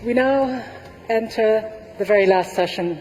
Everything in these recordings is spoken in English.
We now enter the very last session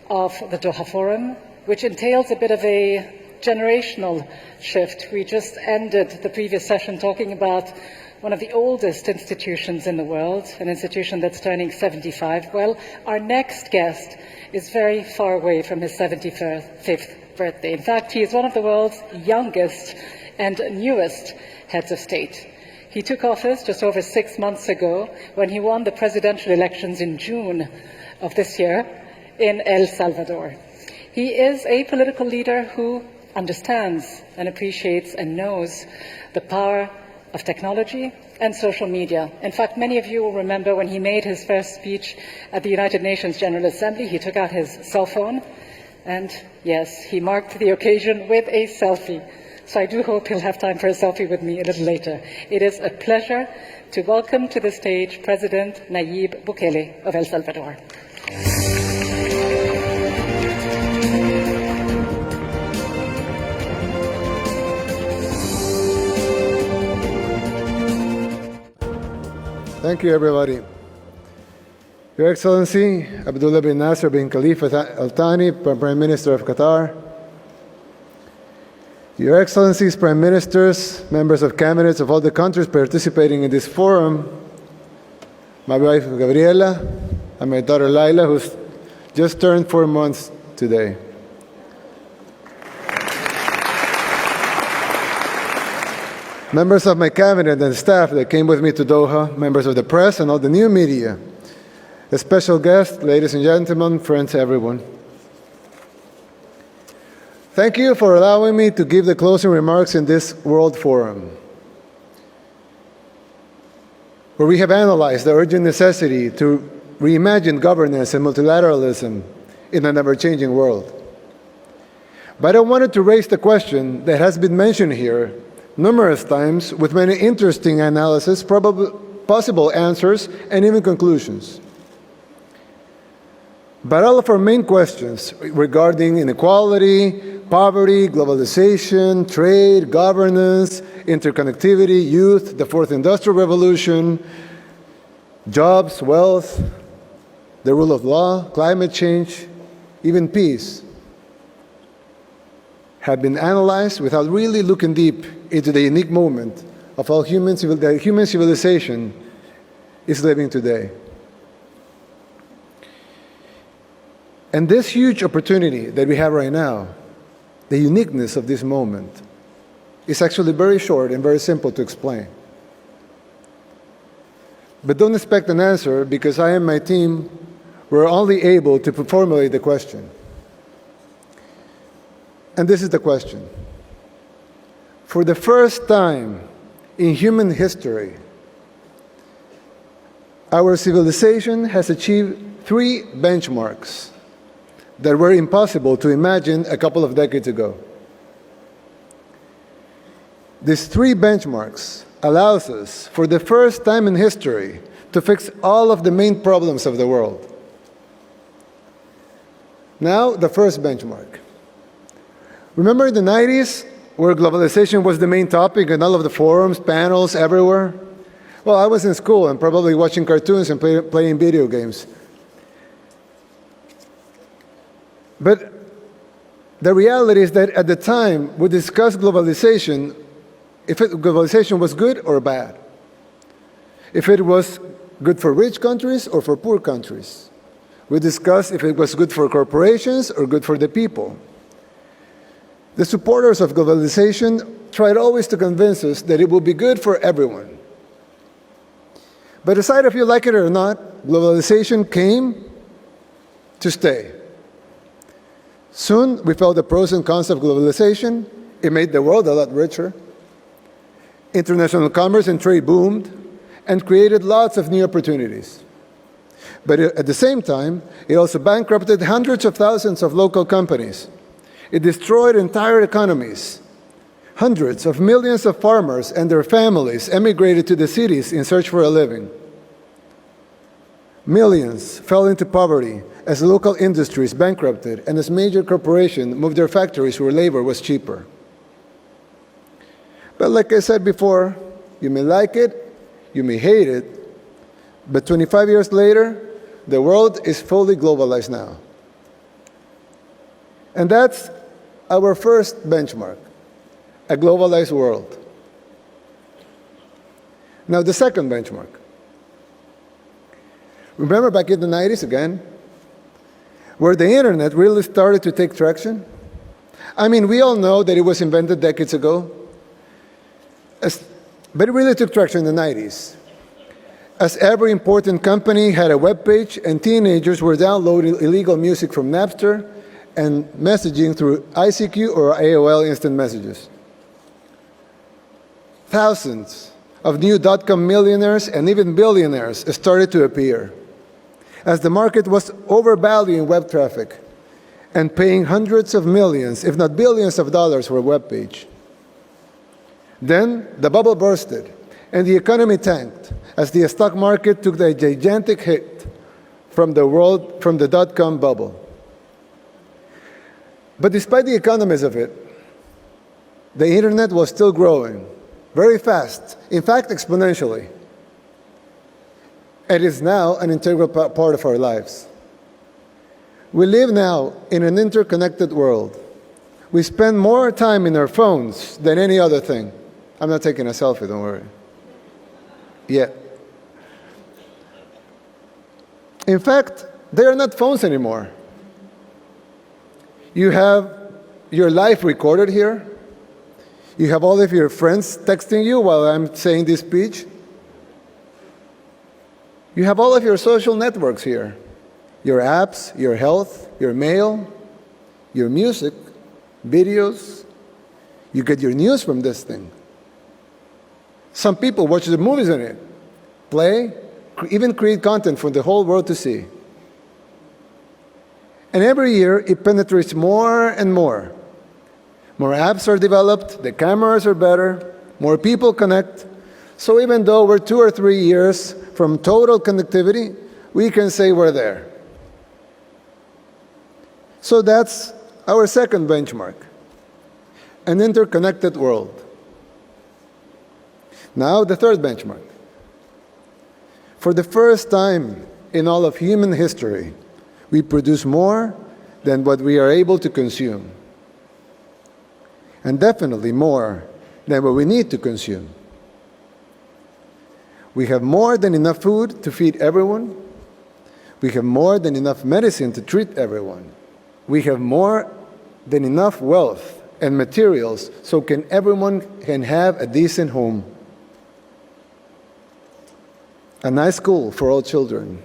of the Doha Forum, which entails a bit of a generational shift. We just ended the previous session talking about one of the oldest institutions in the world, an institution that's turning 75. Well, our next guest is very far away from his 75th birthday. In fact, he is one of the world's youngest and newest heads of state. He took office just over 6 months ago when he won the presidential elections in June of this year in El Salvador. He is a political leader who understands and appreciates and knows the power of technology and social media. In fact, many of you will remember when he made his first speech at the United Nations General Assembly, he took out his cell phone and, yes, he marked the occasion with a selfie. So I do hope he'll have time for a selfie with me a little later. It is a pleasure to welcome to the stage President Nayib Bukele of El Salvador. Thank you, everybody. Your Excellency, Abdullah bin Nasser bin Khalifa Al Thani, Prime Minister of Qatar. Your Excellencies, Prime Ministers, members of cabinets of all the countries participating in this forum, my wife Gabriela, and my daughter Laila, who's just turned 4 months today. Members of my cabinet and staff that came with me to Doha, members of the press and all the new media, a special guest, ladies and gentlemen, friends, everyone. Thank you for allowing me to give the closing remarks in this World Forum, where we have analyzed the urgent necessity to reimagine governance and multilateralism in an ever-changing world. But I wanted to raise the question that has been mentioned here numerous times with many interesting analyses, possible answers, and even conclusions. But all of our main questions regarding inequality, poverty, globalization, trade, governance, interconnectivity, youth, the fourth industrial revolution, jobs, wealth, the rule of law, climate change, even peace, have been analyzed without really looking deep into the unique moment of how human civilization is living today. And this huge opportunity that we have right now, the uniqueness of this moment, is actually very short and very simple to explain. But don't expect an answer, because I and my team were only able to formulate the question. And this is the question. For the first time in human history, our civilization has achieved 3 benchmarks that were impossible to imagine a couple of decades ago. These 3 benchmarks allows us, for the first time in history, to fix all of the main problems of the world. Now, the first benchmark. Remember in the 90s, where globalization was the main topic and all of the forums, panels, everywhere? Well, I was in school and probably watching cartoons and playing video games. But the reality is that at the time, we discussed globalization, if globalization was good or bad. If it was good for rich countries or for poor countries. We discussed if it was good for corporations or good for the people. The supporters of globalization tried always to convince us that it would be good for everyone. But decide if you like it or not, globalization came to stay. Soon, we felt the pros and cons of globalization. It made the world a lot richer. International commerce and trade boomed and created lots of new opportunities. But at the same time, it also bankrupted hundreds of thousands of local companies. It destroyed entire economies. Hundreds of millions of farmers and their families emigrated to the cities in search for a living. Millions fell into poverty as local industries bankrupted and as major corporations moved their factories where labor was cheaper. But like I said before, you may like it, you may hate it, But 25 years later, the world is fully globalized now. And that's our first benchmark, a globalized world. Now, the second benchmark. Remember back in the 90s again, where the internet really started to take traction? I mean, we all know that it was invented decades ago, but it really took traction in the 90s. As every important company had a web page, and teenagers were downloading illegal music from Napster and messaging through ICQ or AOL instant messages. Thousands of new dot-com millionaires and even billionaires started to appear, as the market was overvaluing web traffic and paying hundreds of millions, if not billions of dollars for a web page. Then the bubble bursted, and the economy tanked as the stock market took the gigantic hit from the dot-com bubble. But despite the economies of it, the internet was still growing very fast, in fact, exponentially. It is now an integral part of our lives. We live now in an interconnected world. We spend more time in our phones than any other thing. I'm not taking a selfie, don't worry. Yet. In fact, they are not phones anymore. You have your life recorded here. You have all of your friends texting you while I'm saying this speech. You have all of your social networks here. Your apps, your health, your mail, your music, videos. You get your news from this thing. Some people watch the movies on it, play, even create content for the whole world to see. And every year, it penetrates more and more. More apps are developed, the cameras are better, more people connect. So even though we're 2 or 3 years from total connectivity, we can say we're there. So that's our second benchmark, an interconnected world. Now the third benchmark. For the first time in all of human history, we produce more than what we are able to consume. And definitely more than what we need to consume. We have more than enough food to feed everyone. We have more than enough medicine to treat everyone. We have more than enough wealth and materials so everyone can have a decent home. A nice school for all children.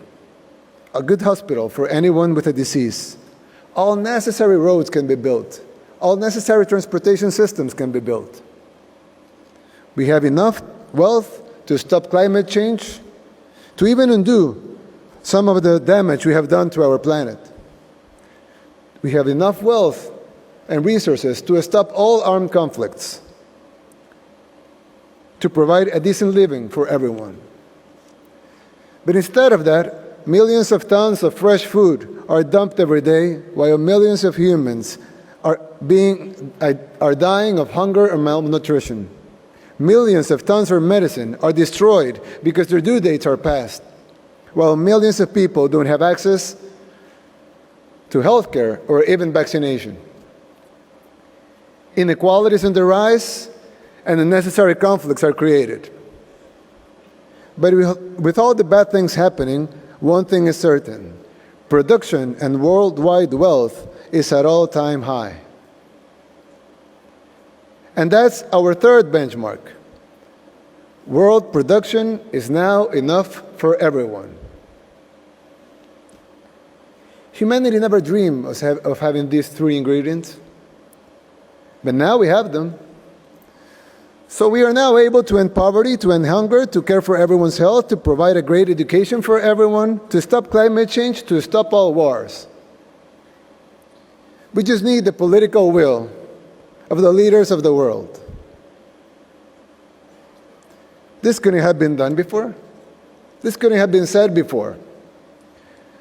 A good hospital for anyone with a disease. All necessary roads can be built. All necessary transportation systems can be built. We have enough wealth to stop climate change, to even undo some of the damage we have done to our planet. We have enough wealth and resources to stop all armed conflicts, to provide a decent living for everyone. But instead of that, millions of tons of fresh food are dumped every day, while millions of humans are dying of hunger and malnutrition. Millions of tons of medicine are destroyed because their due dates are past, while millions of people don't have access to health care or even vaccination. Inequalities on the rise, and unnecessary conflicts are created. But with all the bad things happening, one thing is certain: production and worldwide wealth is at all-time high. And that's our third benchmark. World production is now enough for everyone. Humanity never dreamed of having these three ingredients, but now we have them. So we are now able to end poverty, to end hunger, to care for everyone's health, to provide a great education for everyone, to stop climate change, to stop all wars. We just need the political will of the leaders of the world. This couldn't have been done before. This couldn't have been said before.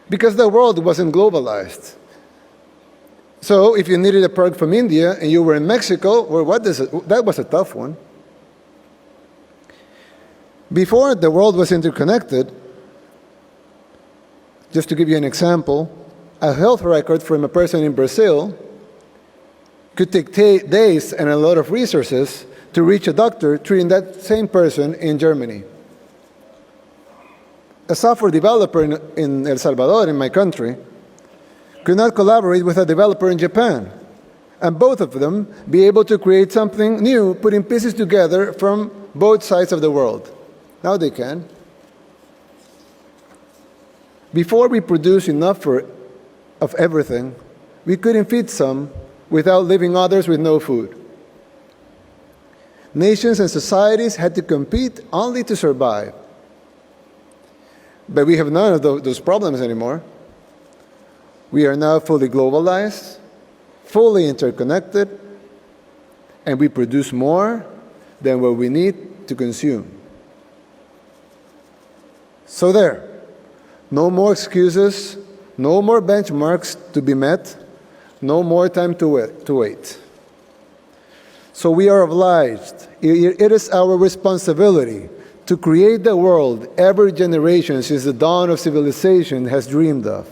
Because the world wasn't globalized. So if you needed a perk from India and you were in Mexico, well, that was a tough one. Before the world was interconnected, Just to give you an example, a health record from a person in Brazil could take days and a lot of resources to reach a doctor treating that same person in Germany. A software developer in El Salvador, in my country, could not collaborate with a developer in Japan, and both of them be able to create something new, putting pieces together from both sides of the world. Now they can. Before we produce enough of everything, we couldn't feed some without leaving others with no food. Nations and societies had to compete only to survive. But we have none of those problems anymore. We are now fully globalized, fully interconnected, and we produce more than what we need to consume. So there, no more excuses, no more benchmarks to be met, no more time to wait. So we are obliged, it is our responsibility to create the world every generation since the dawn of civilization has dreamed of.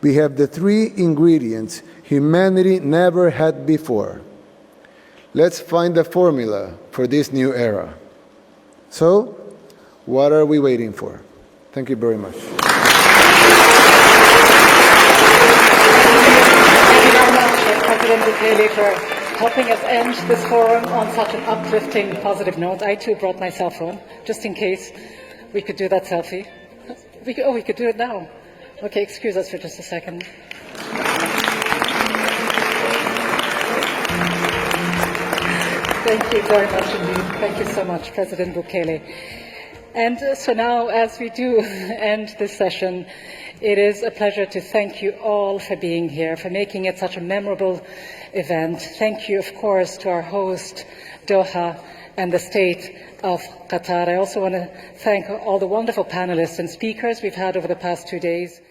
We have the three ingredients humanity never had before. Let's find the formula for this new era. So, what are we waiting for? Thank you very much. Thank you very much, President Bukele, for helping us end this forum on such an uplifting, positive note. I too brought my cell phone, just in case we could do that selfie. We could do it now. Okay, excuse us for just a second. Thank you very much indeed. Thank you so much, President Bukele. And so now, as we do end this session, it is a pleasure to thank you all for being here, for making it such a memorable event. Thank you, of course, to our host, Doha, and the State of Qatar. I also want to thank all the wonderful panelists and speakers we've had over the past 2 days.